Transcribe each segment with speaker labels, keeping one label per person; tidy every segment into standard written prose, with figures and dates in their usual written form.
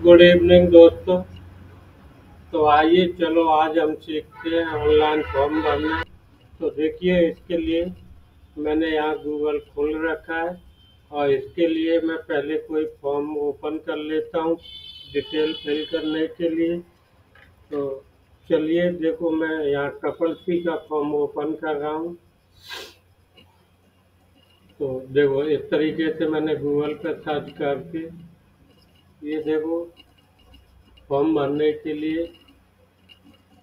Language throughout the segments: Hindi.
Speaker 1: गुड इवनिंग दोस्तों। तो आइए चलो आज हम सीखते हैं ऑनलाइन फॉर्म भरना। तो देखिए इसके लिए मैंने यहाँ गूगल खोल रखा है और इसके लिए मैं पहले कोई फॉर्म ओपन कर लेता हूँ डिटेल फिल करने के लिए। तो चलिए देखो मैं यहाँ ट्रिपल सी का फॉर्म ओपन कर रहा हूँ। तो देखो इस तरीके से मैंने गूगल पर सर्च करके ये देखो फॉर्म भरने के लिए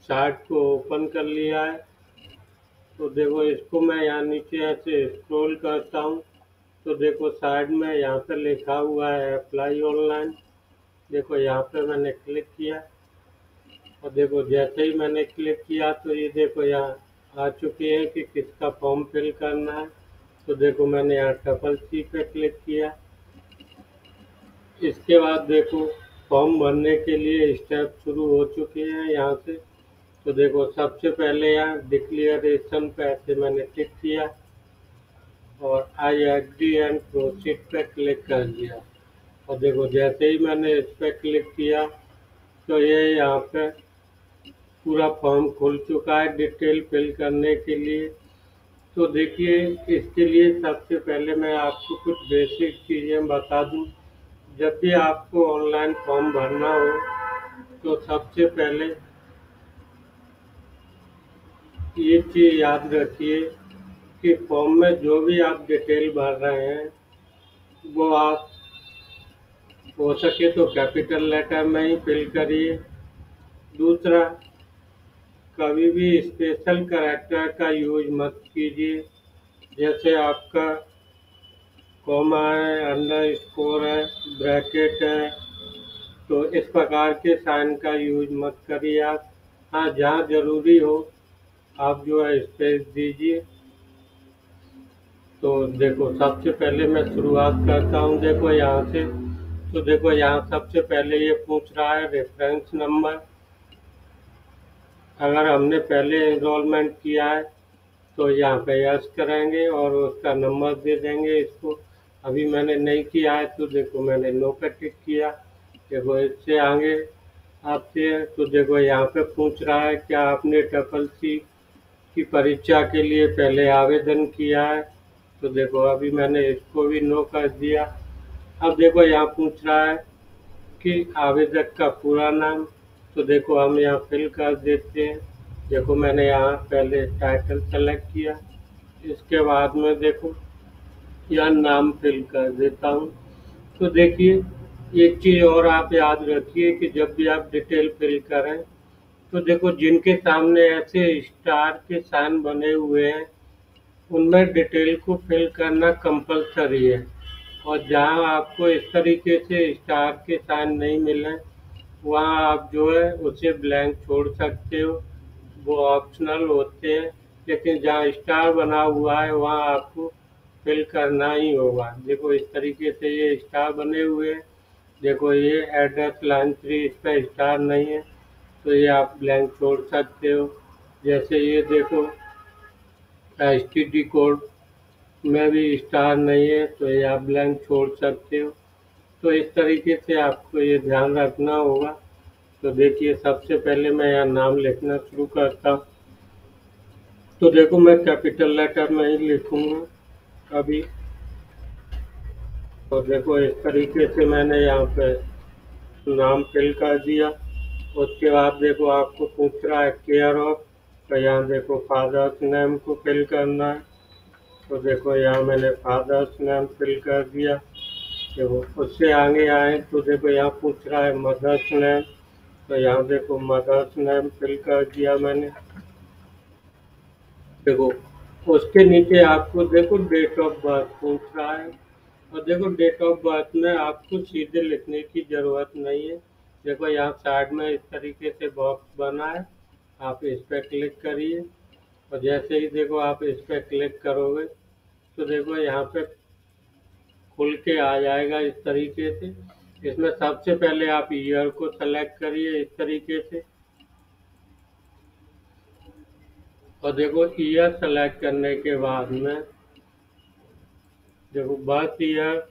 Speaker 1: चार्ट को ओपन कर लिया है। तो देखो इसको मैं यहाँ नीचे ऐसे स्क्रॉल करता हूँ तो देखो साइड में यहाँ पे लिखा हुआ है अप्लाई ऑनलाइन। देखो यहाँ पे मैंने क्लिक किया और देखो जैसे ही मैंने क्लिक किया तो ये देखो यहाँ आ चुके हैं कि किसका फॉर्म फिल करना है। तो देखो मैंने यहाँ ट्रिपल सी पे क्लिक किया। इसके बाद देखो फॉर्म भरने के लिए स्टेप शुरू हो चुके हैं यहाँ से। तो देखो सबसे पहले यहाँ डिक्लेरेशन पे ऐसे मैंने टिक किया और आई एग्री एंड प्रोसीड पे क्लिक कर दिया। और देखो जैसे ही मैंने इस पे क्लिक किया तो ये यहाँ पे पूरा फॉर्म खुल चुका है डिटेल फिल करने के लिए। तो देखिए इसके लिए सबसे पहले मैं आपको कुछ बेसिक चीज़ें बता दूं। जब भी आपको ऑनलाइन फॉर्म भरना हो तो सबसे पहले ये चीज़ याद रखिए कि फॉर्म में जो भी आप डिटेल भर रहे हैं वो आप हो सके तो कैपिटल लेटर में ही फिल करिए। दूसरा, कभी भी स्पेशल कैरेक्टर का यूज मत कीजिए, जैसे आपका कॉमा है, अंडरस्कोर है, ब्रैकेट है, तो इस प्रकार के साइन का यूज मत करिए आप। हाँ, जहाँ ज़रूरी हो आप जो है स्पेस दीजिए। तो देखो सबसे पहले मैं शुरुआत करता हूँ देखो यहाँ से। तो देखो यहाँ सबसे पहले ये पूछ रहा है रेफरेंस नंबर। अगर हमने पहले एनरोलमेंट किया है तो यहाँ पे यस करेंगे और उसका नंबर दे देंगे इसको। अभी मैंने नहीं किया है तो देखो मैंने नो पे टिक किया। देखो इससे आगे आपसे तो देखो यहाँ पे पूछ रहा है क्या आपने ट्रिपल सी की परीक्षा के लिए पहले आवेदन किया है। तो देखो अभी मैंने इसको भी नो कर दिया। अब देखो यहाँ पूछ रहा है कि आवेदक का पूरा नाम। तो देखो हम यहाँ फिल कर देते हैं। देखो मैंने यहाँ पहले टाइटल सेलेक्ट किया, इसके बाद में देखो यहाँ नाम फिल कर देता हूँ। तो देखिए एक चीज़ और आप याद रखिए कि जब भी आप डिटेल फिल करें तो देखो जिनके सामने ऐसे स्टार के साइन बने हुए हैं उनमें डिटेल को फिल करना कंपलसरी है। और जहाँ आपको इस तरीके से स्टार के साइन नहीं मिले वहाँ आप जो है उसे ब्लैंक छोड़ सकते हो, वो ऑप्शनल होते हैं। लेकिन जहाँ स्टार बना हुआ है वहाँ आपको फिल करना ही होगा। देखो इस तरीके से ये स्टार बने हुए हैं। देखो ये एड्रेस लाइन 3 इस पर स्टार नहीं है तो ये आप ब्लैंक छोड़ सकते हो। जैसे ये देखो एसटीडी कोड में भी स्टार नहीं है तो ये आप ब्लैंक छोड़ सकते हो। तो इस तरीके से आपको ये ध्यान रखना होगा। तो देखिए सबसे पहले मैं यहाँ नाम लिखना शुरू करता हूँ। तो देखो मैं कैपिटल लेटर में ही लिखूँगा अभी। तो देखो इस तरीके से मैंने यहाँ पे नाम फिल कर दिया। उसके बाद देखो आपको पूछ रहा है केयर ऑफ। तो यहाँ देखो फादर्स नेम को फिल करना है। तो देखो यहाँ मैंने फादर्स नेम फिल कर दिया। देखो उससे आगे आए तो देखो यहाँ पूछ रहा है मदर्स नेम। तो यहाँ देखो मदर्स नेम फिल कर दिया मैंने। देखो उसके नीचे आपको देखो डेट ऑफ बर्थ पूछ रहा है। और देखो डेट ऑफ बर्थ में आपको सीधे लिखने की ज़रूरत नहीं है। देखो यहाँ साइड में इस तरीके से बॉक्स बना है, आप इस पर क्लिक करिए। और जैसे ही देखो आप इस पर क्लिक करोगे तो देखो यहाँ पे खुल के आ जाएगा इस तरीके से। इसमें सबसे पहले आप ईयर को सेलेक्ट करिए इस तरीके से। और देखो ईयर सेलेक्ट करने के बाद में देखो बर्थ ईयर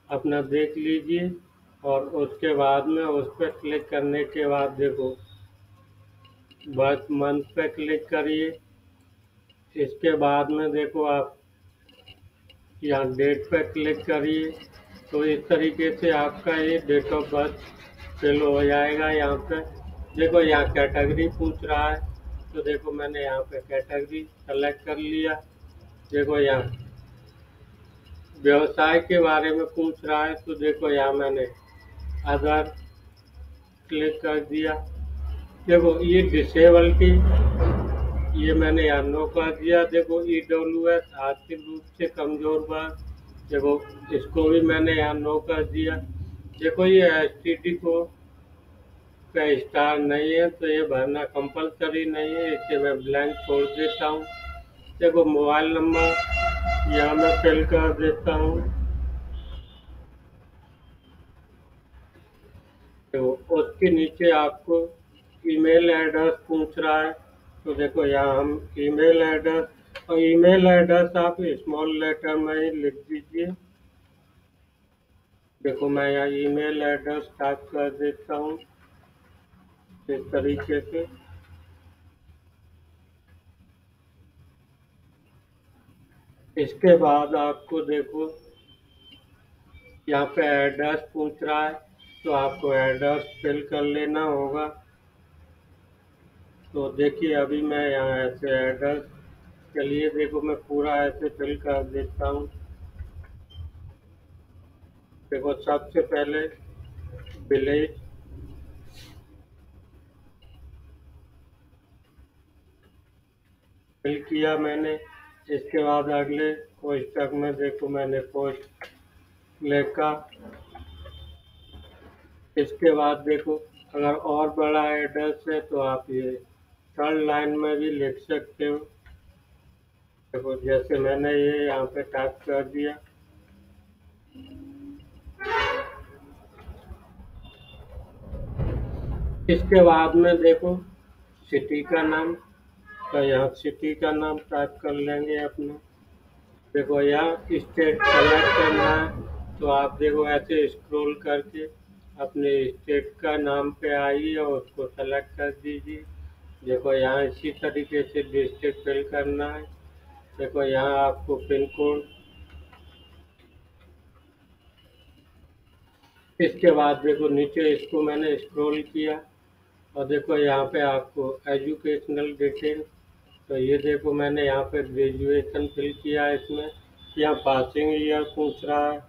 Speaker 1: अपना देख लीजिए। और उसके बाद में उस पर क्लिक करने के बाद देखो बर्थ मंथ पे क्लिक करिए। इसके बाद में देखो आप यहाँ डेट पे क्लिक करिए। तो इस तरीके से आपका ये डेट ऑफ बर्थ फिल हो जाएगा। यहाँ पे देखो यहाँ कैटेगरी पूछ रहा है, तो देखो मैंने यहाँ पे कैटेगरी सेलेक्ट कर लिया। देखो यहाँ व्यवसाय के बारे में पूछ रहा है, तो देखो यहाँ मैंने अदर क्लिक कर दिया। देखो ये डिसेबिलिटी ये मैंने यहाँ नो कर दिया। देखो EWS आर्थिक रूप से कमजोर वर्ग, देखो इसको भी मैंने यहाँ नो कर दिया। देखो ये STD को का स्टार नहीं है, तो ये भरना कंपलसरी नहीं है, इसे मैं ब्लैंक छोड़ देता हूँ। देखो मोबाइल नंबर यहाँ मैं फिल कर देता हूँ। तो उसके नीचे आपको ईमेल एड्रेस पूछ रहा है, तो देखो यहाँ हम ईमेल एड्रेस, और ईमेल एड्रेस आप स्मॉल लेटर में ही लिख दीजिए। देखो मैं यहाँ ईमेल एड्रेस टाइप कर देता हूँ इस तरीके से। इसके बाद आपको देखो यहाँ पे एड्रेस पूछ रहा है, तो आपको एड्रेस फिल कर लेना होगा। तो देखिए अभी मैं यहाँ ऐसे एड्रेस के लिए देखो मैं पूरा ऐसे फिल कर देता हूँ। देखो सबसे पहले विलेज, फिल किया मैंने। इसके बाद अगले कोष्टक में देखो मैंने पोस्ट लिखा। इसके बाद देखो अगर और बड़ा एड्रेस है तो आप ये थर्ड लाइन में भी लिख सकते हो। देखो जैसे मैंने ये यहाँ पे टाइप कर दिया। इसके बाद में देखो सिटी का नाम, तो यहाँ सिटी का नाम टाइप कर लेंगे अपने। देखो यहाँ स्टेट सेलेक्ट करना है, तो आप देखो ऐसे स्क्रॉल करके अपने स्टेट का नाम पे आइए और उसको सेलेक्ट कर दीजिए। देखो यहाँ इसी तरीके से डिस्ट्रिक्ट फिल करना है। देखो यहाँ आपको पिन कोड। इसके बाद देखो नीचे इसको मैंने स्क्रॉल किया और देखो यहाँ पे आपको एजुकेशनल डिटेल, तो ये देखो मैंने यहाँ पे ग्रेजुएशन फिल किया है इसमें। यहाँ पासिंग ईयर पूछ रहा है,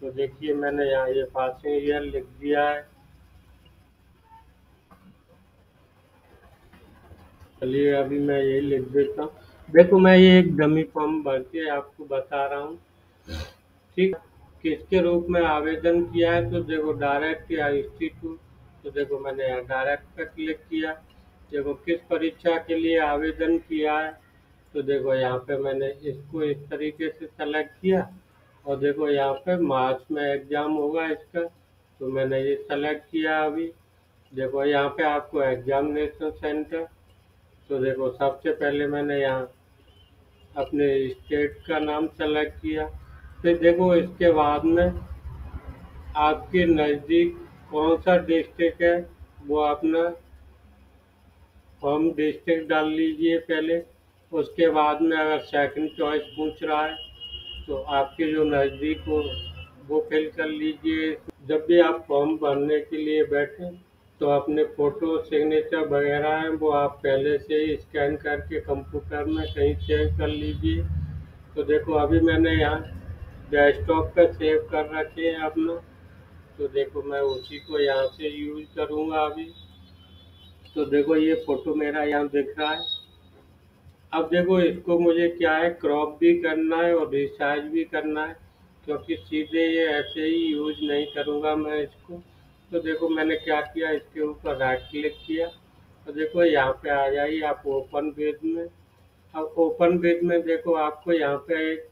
Speaker 1: तो देखिए मैंने यहाँ ये पासिंग ईयर लिख दिया है। चलिए अभी मैं यही लिख देता हूँ। देखो मैं ये एक डमी फॉर्म भर के आपको बता रहा हूँ, ठीक। किसके रूप में आवेदन किया है, तो देखो डायरेक्ट या इंस्टीट्यूट, तो देखो मैंने यहाँ डायरेक्ट पर क्लिक किया। देखो किस परीक्षा के लिए आवेदन किया है, तो देखो यहाँ पे मैंने इसको इस तरीके से सेलेक्ट किया और देखो यहाँ पे मार्च में एग्ज़ाम होगा इसका, तो मैंने ये सेलेक्ट किया अभी। देखो यहाँ पे आपको एग्जामिनेशन सेंटर, तो देखो सबसे पहले मैंने यहाँ अपने स्टेट का नाम सेलेक्ट किया। फिर देखो इसके बाद में आपके नज़दीक कौन सा डिस्ट्रिक्ट है वो अपना होम डिस्ट्रिक्ट डाल लीजिए पहले। उसके बाद में अगर सेकंड चॉइस पूछ रहा है तो आपके जो नज़दीक हो वो फिल कर लीजिए। जब भी आप फॉर्म भरने के लिए बैठें तो अपने फ़ोटो सिग्नेचर वगैरह हैं वो आप पहले से ही स्कैन करके कंप्यूटर में कहीं सेव कर लीजिए। तो देखो अभी मैंने यहाँ डेस्कटॉप पर सेव कर रखे हैं अपना, तो देखो मैं उसी को यहाँ से यूज करूँगा अभी। तो देखो ये फ़ोटो मेरा यहाँ दिख रहा है। अब देखो इसको मुझे क्या है क्रॉप भी करना है और रिसाइज भी करना है, क्योंकि सीधे ये ऐसे ही यूज नहीं करूँगा मैं इसको। तो देखो मैंने क्या किया, इसके ऊपर राइट क्लिक किया तो देखो यहाँ पे आ जाइए आप ओपन पेज में। अब ओपन पेज में देखो आपको यहाँ पे एक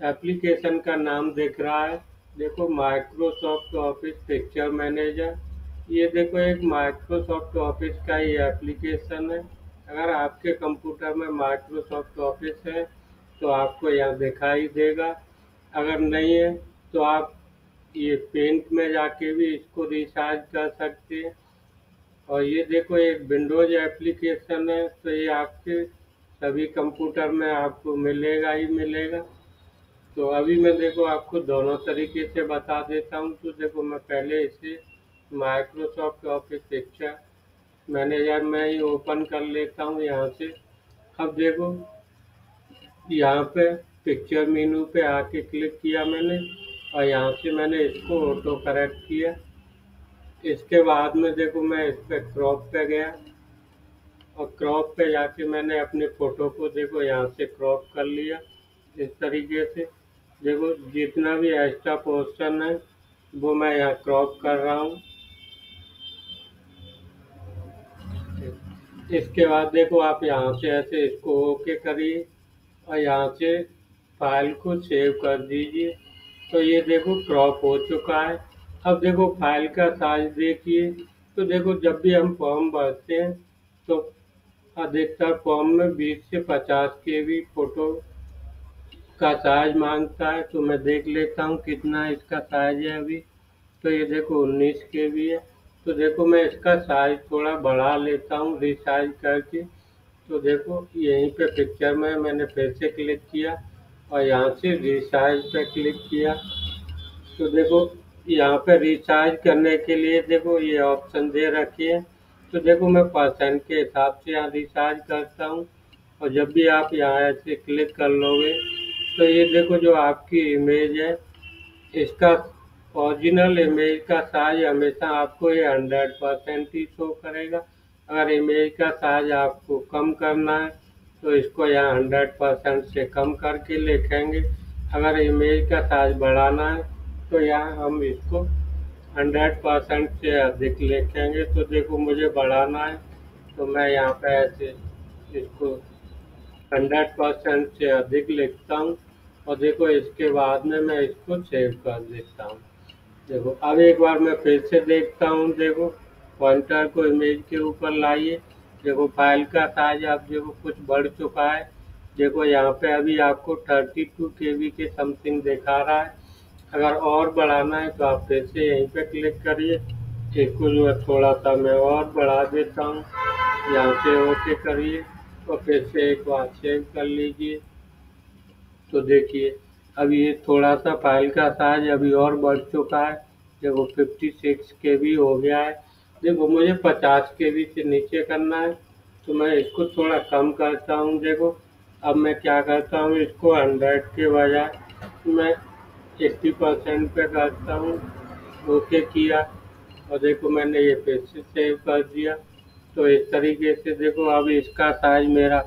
Speaker 1: एप्लीकेशन का नाम दिख रहा है। देखो माइक्रोसॉफ्ट ऑफिस पिक्चर मैनेजर, ये देखो एक माइक्रोसॉफ्ट ऑफिस का ही एप्लीकेशन है। अगर आपके कंप्यूटर में माइक्रोसॉफ्ट ऑफिस है तो आपको यहाँ दिखाई देगा, अगर नहीं है तो आप ये पेंट में जाके भी इसको रिसाइज कर सकते हैं। और ये देखो एक विंडोज एप्लीकेशन है, तो ये आपके सभी कंप्यूटर में आपको मिलेगा ही मिलेगा। तो अभी मैं देखो आपको दोनों तरीके से बता देता हूँ। तो देखो मैं पहले इसे माइक्रोसॉफ्ट ऑफिस पिक्चर मैनेजर में ही ओपन कर लेता हूँ यहाँ से। अब देखो यहाँ पे पिक्चर मेनू पे आके क्लिक किया मैंने, और यहाँ से मैंने इसको ऑटो करेक्ट किया। इसके बाद में देखो मैं इस पे क्रॉप पे गया, और क्रॉप पे जाके मैंने अपने फ़ोटो को देखो यहाँ से क्रॉप कर लिया इस तरीके से। देखो जितना भी एक्स्ट्रा पोर्शन है वो मैं यहाँ क्रॉप कर रहा हूँ। इसके बाद देखो आप यहाँ से ऐसे इसको ओके करिए, और यहाँ से फाइल को सेव कर दीजिए। तो ये देखो क्रॉप हो चुका है। अब देखो फाइल का साइज देखिए। तो देखो जब भी हम फॉर्म भरते हैं तो अधिकतर फॉर्म में 20 से 50 केबी फोटो का साइज मांगता है। तो मैं देख लेता हूँ कितना इसका साइज है अभी। तो ये देखो 19 केबी है। तो देखो मैं इसका साइज थोड़ा बढ़ा लेता हूँ रिसाइज करके। तो देखो यहीं पे पिक्चर में मैंने फिर से क्लिक किया, और यहाँ से रिसाइज पे क्लिक किया। तो देखो यहाँ पे रिचार्ज करने के लिए देखो ये ऑप्शन दे रखी है। तो देखो मैं परसेंट के हिसाब से यहाँ रिचार्ज करता हूँ। और जब भी आप यहाँ ऐसे क्लिक कर लोगे तो ये देखो जो आपकी इमेज है इसका ओरिजिनल इमेज का साइज हमेशा आपको ये 100% ही शो करेगा। अगर इमेज का साइज आपको कम करना है तो इसको यहाँ 100% से कम करके लिखेंगे। अगर इमेज का साइज बढ़ाना है तो यहाँ हम इसको 100% से अधिक लिखेंगे। तो देखो मुझे बढ़ाना है तो मैं यहाँ पे ऐसे इसको 100% से अधिक लिखता हूँ, और देखो इसके बाद में मैं इसको सेव कर देता हूँ। देखो अब एक बार मैं फिर से देखता हूँ। देखो पॉइंटर को इमेज के ऊपर लाइए। देखो फाइल का साइज आप देखो कुछ बढ़ चुका है। देखो यहाँ पे अभी आपको 32 केबी के समथिंग दिखा रहा है। अगर और बढ़ाना है तो आप फिर से यहीं पे क्लिक करिए। इसको जो है थोड़ा सा मैं और बढ़ा देता हूँ। यहाँ से ओके करिए, और फिर से एक बार सेव कर लीजिए। तो देखिए अभी ये थोड़ा सा फाइल का साइज अभी और बढ़ चुका है। देखो 56 केबी हो गया है। देखो मुझे 50 केबी से नीचे करना है, तो मैं इसको थोड़ा कम करता हूँ। देखो अब मैं क्या करता हूँ, इसको 100 के बजाय मैं 80% पे करता हूँ। ओके किया, और देखो मैंने ये फिर से सेव कर दिया। तो इस तरीके से देखो अब इसका साइज मेरा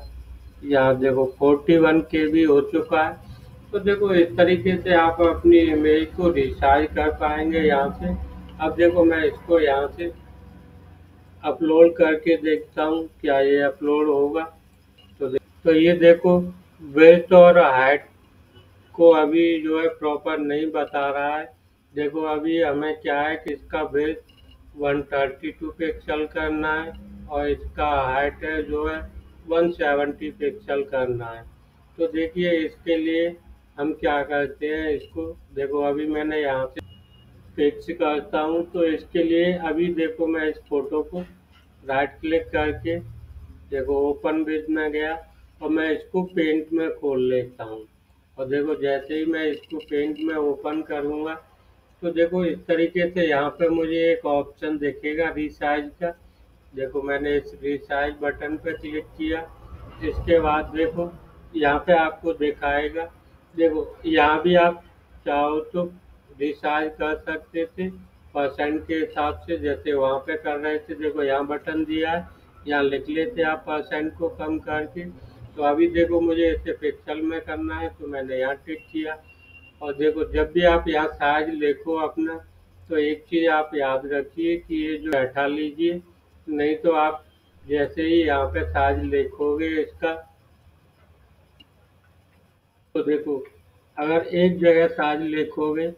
Speaker 1: यहाँ देखो 41 केबी हो चुका है। तो देखो इस तरीके से आप अपनी इमेज को रिसाइज कर पाएंगे यहाँ से। अब देखो मैं इसको यहाँ से अपलोड करके देखता हूँ क्या ये अपलोड होगा। तो ये देखो विड्थ और हाइट को अभी जो है प्रॉपर नहीं बता रहा है। देखो अभी हमें क्या है कि इसका विड्थ 132 पिक्सल करना है, और इसका हाइट है जो है 170 पिक्सल करना है। तो देखिए इसके लिए हम क्या करते हैं, इसको देखो अभी मैंने यहाँ से फिक्स करता हूँ। तो इसके लिए अभी देखो मैं इस फोटो को राइट क्लिक करके देखो ओपन विद में गया, और मैं इसको पेंट में खोल लेता हूँ। और देखो जैसे ही मैं इसको पेंट में ओपन करूँगा तो देखो इस तरीके से यहाँ पे मुझे एक ऑप्शन दिखेगा रिसाइज का। देखो मैंने इस रिसाइज बटन पे क्लिक किया। इसके बाद देखो यहाँ पे आपको दिखाएगा। देखो यहाँ भी आप चाहो तो रिसाइज कर सकते थे परसेंट के हिसाब से, जैसे वहाँ पे कर रहे थे। देखो यहाँ बटन दिया है, यहाँ लिख लेते आप परसेंट को कम करके। तो अभी देखो मुझे इसे पिक्सल में करना है, तो मैंने यहाँ टिक किया। और देखो जब भी आप यहाँ साइज लिखो अपना, तो एक चीज़ आप याद रखिए कि ये जो हटा लीजिए, नहीं तो आप जैसे ही यहाँ पे साइज लिखोगे इसका, तो देखो अगर एक जगह साइज लिखोगे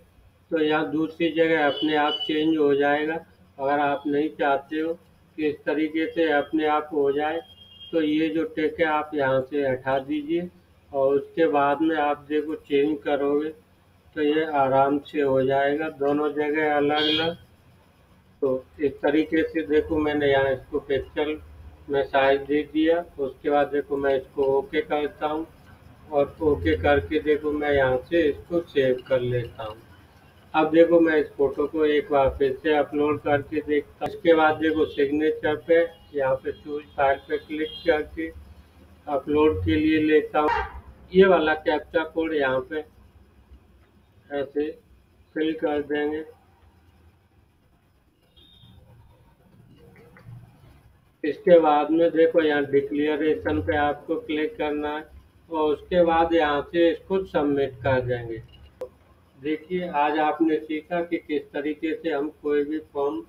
Speaker 1: तो यहाँ दूसरी जगह अपने आप चेंज हो जाएगा। अगर आप नहीं चाहते हो कि इस तरीके से अपने आप हो जाए, तो ये जो टिक है आप यहाँ से हटा दीजिए, और उसके बाद में आप देखो चेंज करोगे तो ये आराम से हो जाएगा दोनों जगह अलग अलग। तो इस तरीके से देखो मैंने यहाँ इसको पिक्चर में साइज दे दिया। उसके बाद देखो मैं इसको ओके करता हूँ और ओके करके देखो मैं यहाँ से इसको सेव कर लेता हूँ। अब देखो मैं इस फोटो को एक बार फिर से अपलोड करके देखता हूँ। इसके बाद देखो सिग्नेचर पे यहाँ पे चूज फाइल पे क्लिक करके अपलोड के लिए लेता हूँ। ये वाला कैप्चा कोड यहाँ पे ऐसे फिल कर देंगे। इसके बाद में देखो यहाँ डिक्लेरेशन पे आपको क्लिक करना है और उसके बाद यहाँ से इसको सबमिट कर देंगे। देखिए आज आपने सीखा कि किस तरीके से हम कोई भी फॉर्म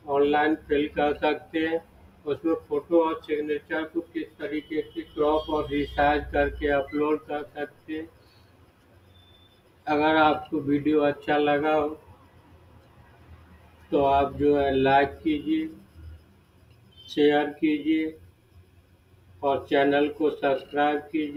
Speaker 1: ऑनलाइन फिल कर सकते हैं। उसमें फोटो और सिग्नेचर को किस तरीके से क्रॉप और रिसाइज करके अपलोड कर सकते हैं। अगर आपको वीडियो अच्छा लगा हो तो आप जो है लाइक कीजिए, शेयर कीजिए और चैनल को सब्सक्राइब कीजिए।